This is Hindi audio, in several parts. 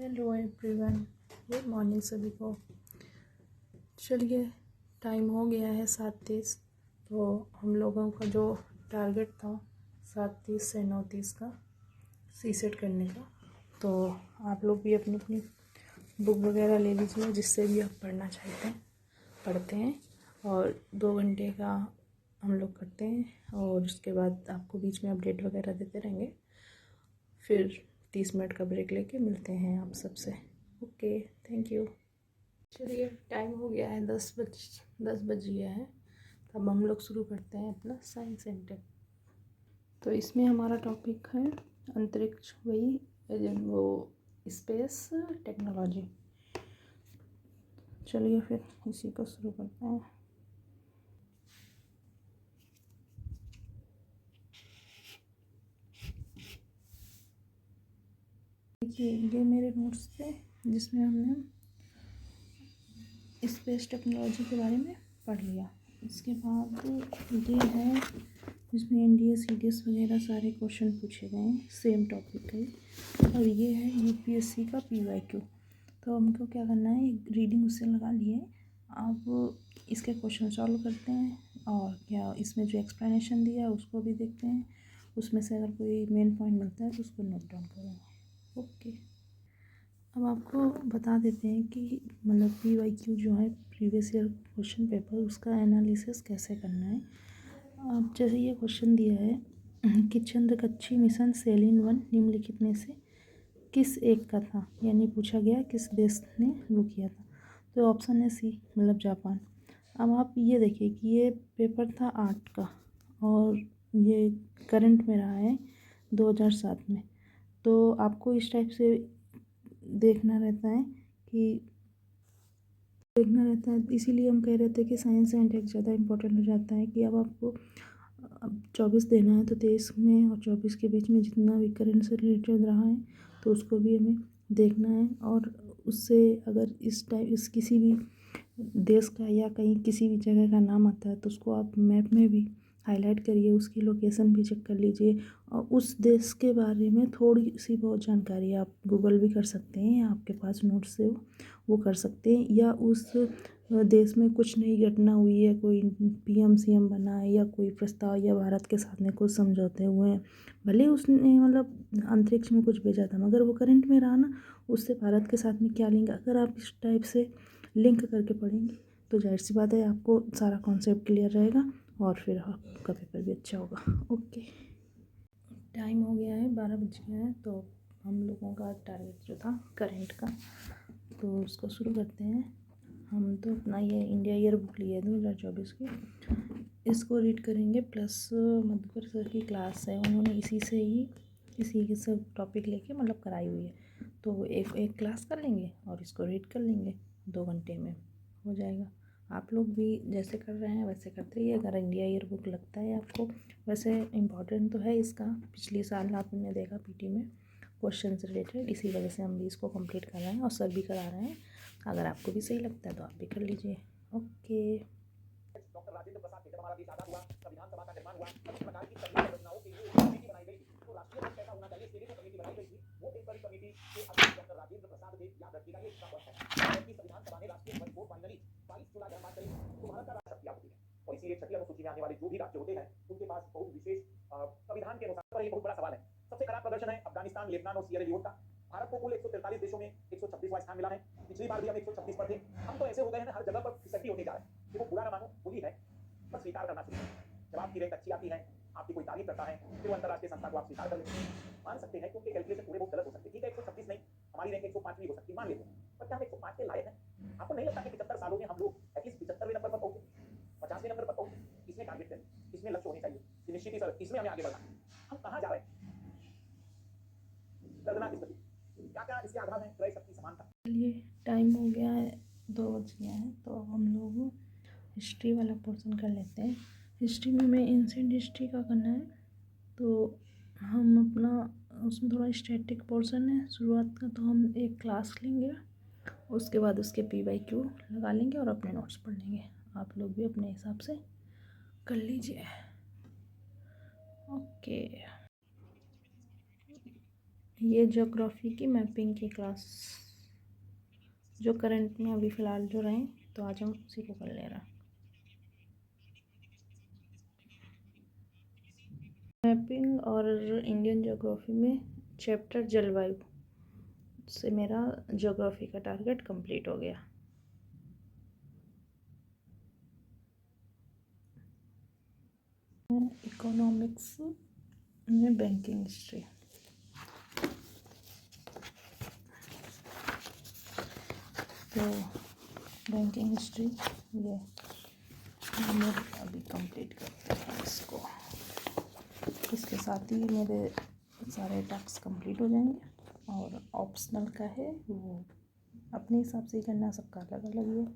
हेलो एवरीवन, गुड मॉर्निंग सभी को। चलिए, टाइम हो गया है 7:30। तो हम लोगों का जो टारगेट था 7:30 से 9:30 का सी सेट करने का, तो आप लोग भी अपनी अपनी बुक वगैरह ले लीजिए, जिससे भी आप पढ़ना चाहते हैं पढ़ते हैं। और 2 घंटे का हम लोग करते हैं और उसके बाद आपको बीच में अपडेट वगैरह देते रहेंगे। फिर 30 मिनट का ब्रेक लेके मिलते हैं आप सबसे। Okay, thank you. चलिए, टाइम हो गया है 10 बज गया है। अब हम लोग शुरू करते हैं अपना साइंस एंड टेक। तो इसमें हमारा टॉपिक है अंतरिक्ष, वही वो स्पेस टेक्नोलॉजी। चलिए फिर इसी को शुरू करते हैं। देखिए, ये मेरे नोट्स थे जिसमें हमने स्पेस टेक्नोलॉजी के बारे में पढ़ लिया। इसके बाद ये है जिसमें NDS CDS वगैरह सारे क्वेश्चन पूछे गए हैं, सेम टॉपिक है। और ये है UPSC का PYQ। तो हमको क्या करना है, रीडिंग उससे लगा लिए। अब इसके क्वेश्चन सॉल्व करते हैं और क्या इसमें जो एक्सप्लेनेशन दिया है उसको भी देखते हैं। उसमें से अगर कोई मेन पॉइंट मिलता है तो उसको नोट डाउन करेंगे। ओके, अब आपको बता देते हैं कि मतलब PYQ जो है प्रीवियस ईयर क्वेश्चन पेपर, उसका एनालिसिस कैसे करना है। अब जैसे ये क्वेश्चन दिया है कि चंद्रकक्षी मिशन सेलिन-1 निम्नलिखित में से किस एक का था, यानी पूछा गया किस देश ने वो किया था। तो ऑप्शन है C, मतलब जापान। अब आप ये देखिए कि ये पेपर था 8 का और ये करंट में रहा है 2007 में। तो आपको इस टाइप से देखना रहता है इसीलिए हम कह रहे थे कि साइंस एंड टेक ज़्यादा इम्पोर्टेंट हो जाता है। कि अब आपको 24 देना है तो 23 में और 24 के बीच में जितना भी करंट से रिलेटेड रहा है तो उसको भी हमें देखना है। और उससे अगर इस किसी भी देश का या कहीं किसी भी जगह का नाम आता है तो उसको आप मैप में भी हाईलाइट करिए, उसकी लोकेशन भी चेक कर लीजिए। और उस देश के बारे में थोड़ी सी बहुत जानकारी आप गूगल भी कर सकते हैं, या आपके पास नोट्स से वो कर सकते हैं। या उस देश में कुछ नई घटना हुई है, कोई PM CM बना है, या कोई प्रस्ताव, या भारत के साथ में कुछ समझौते हुए हैं। भले उसने मतलब अंतरिक्ष में कुछ भेजा था मगर वो करंट में रहा ना, उससे भारत के साथ में क्या लिंक। अगर आप इस टाइप से लिंक करके पढ़ेंगे तो जाहिर सी बात है आपको सारा कॉन्सेप्ट क्लियर रहेगा और फिर आपका पेपर भी अच्छा होगा। ओके, टाइम हो गया है 12 बज गया है। तो हम लोगों का टारगेट जो था करंट का, तो उसको शुरू करते हैं। हम तो अपना ये इंडिया ईयर बुक लिए 2024 की, इसको रीड करेंगे। प्लस मधुकर सर की क्लास है, उन्होंने इसी के सब टॉपिक लेके मतलब कराई हुई है। तो एक क्लास कर लेंगे और इसको रीड कर लेंगे, 2 घंटे में हो जाएगा। आप लोग भी जैसे कर रहे हैं वैसे करते रहिए। अगर इंडिया ईयर बुक लगता है आपको, वैसे इम्पॉर्टेंट तो है इसका, पिछले साल आपने देखा PT में क्वेश्चन से रिलेटेड, इसी वजह से हम भी इसको कंप्लीट कर रहे हैं और सर भी करा रहे हैं। अगर आपको भी सही लगता है तो आप भी कर लीजिए। ओके, डॉक्टर राजेंद्र प्रसाद थे। जब हमारा देश आजाद हुआ, संविधान सभा का निर्माण हुआ, सभी प्रकार की सभी संरचनाओं के लिए एक कमेटी बनाई गई थी। तो राष्ट्रीय ध्वज कैसा होना चाहिए, इसके लिए जो कमेटी बनाई गई थी वो एक बड़ी कमेटी के अध्यक्ष डॉक्टर राजेंद्र प्रसाद थे। याद रखिएगा, ये इसका पॉइंट है। जबकि संविधान सभा ने राष्ट्रीय ध्वज को फाइनली 22 जुलाई जब करेगी तो भारत का राष्ट्र शक्तियां होती है। और इसी एक शक्ति अनुसूची में आने वाले जो भी राज्य होते हैं उनके पास बहुत विशेष संविधान के अनुसार। पर एक बहुत बड़ा सवाल है, सबसे खराब प्रदर्शन है अफगानिस्तान, लेबनान और सियरा लियोन का। भारत को कुल 143 देशों में 126वां स्थान मिला है। पिछली बार भी हम 136 पर थे। हम तो ऐसे हो गए हैं हर जगह पर फिसड्डी होते जा रहे हैं। देखो, बुरा ना मानो, बुरी है, बस स्वीकार करना चाहिए। जब आपकी रैंक अच्छी आती है, आपकी कोई तारीफ करता है, फिर वो अंतरराष्ट्रीय संस्था को आप स्वीकार कर लेते हैं। मान सकते हैं क्योंकि कैलकुलेशन पूरे बहुत गलत हो सकते हैं। ठीक है, 136 नहीं, हमारी रैंक 105 भी हो सकती है, मान लेते हैं। पर क्या हम 105 के लायक हैं? आपको नहीं लगता कि 75 सालों में हम लोग एटलीस्ट 75वें नंबर पर पहुंचे, 50वें नंबर पर पहुंचे? इसमें टारगेट करें, इसमें लक्ष्य होने चाहिए कि निश्चित ही सर इसमें हमें आगे बढ़ना है। हम कहां जा रहे हैं? दर्दनाक स्थिति। क्या क्या इसके आधार हैं? क्रय शक्ति, समानता। चलिए, टाइम हो गया है, 2 बज गया है। तो अब हम लोग हिस्ट्री वाला पोर्शन कर लेते हैं। हिस्ट्री में हमें एंशिएंट हिस्ट्री का करना है। तो हम अपना उसमें थोड़ा स्टैटिक पोर्शन है शुरुआत का, तो हम एक क्लास लेंगे, उसके बाद उसके PYQ लगा लेंगे और अपने नोट्स पढ़ लेंगे। आप लोग भी अपने हिसाब से कर लीजिए। ओके, ये ज्योग्राफी की मैपिंग की क्लास जो करंट में अभी फ़िलहाल जो रहे, तो आज हम उसी को कर ले रहे हैं। मैपिंग और इंडियन ज्योग्राफी में चैप्टर जलवायु से मेरा ज्योग्राफी का टारगेट कंप्लीट हो गया। इकोनॉमिक्स में बैंकिंग हिस्ट्री, तो बैंकिंग हिस्ट्री ये हम अभी कंप्लीट करते हैं इसको। इसके साथ ही मेरे सारे टास्क कंप्लीट हो जाएंगे और ऑप्शनल का है वो अपने हिसाब से ही करना, सबका अलग अलग ही है।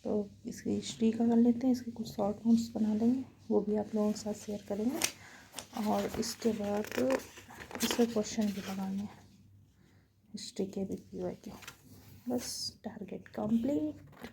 तो इसकी हिस्ट्री का कर लेते हैं, इसके कुछ शॉर्ट नोट्स बना लेंगे, वो भी आप लोगों के साथ शेयर करेंगे। और इसके बाद इसके क्वेश्चन भी लगाने हैं हिस्ट्री के भी, बस टारगेट कंप्लीट।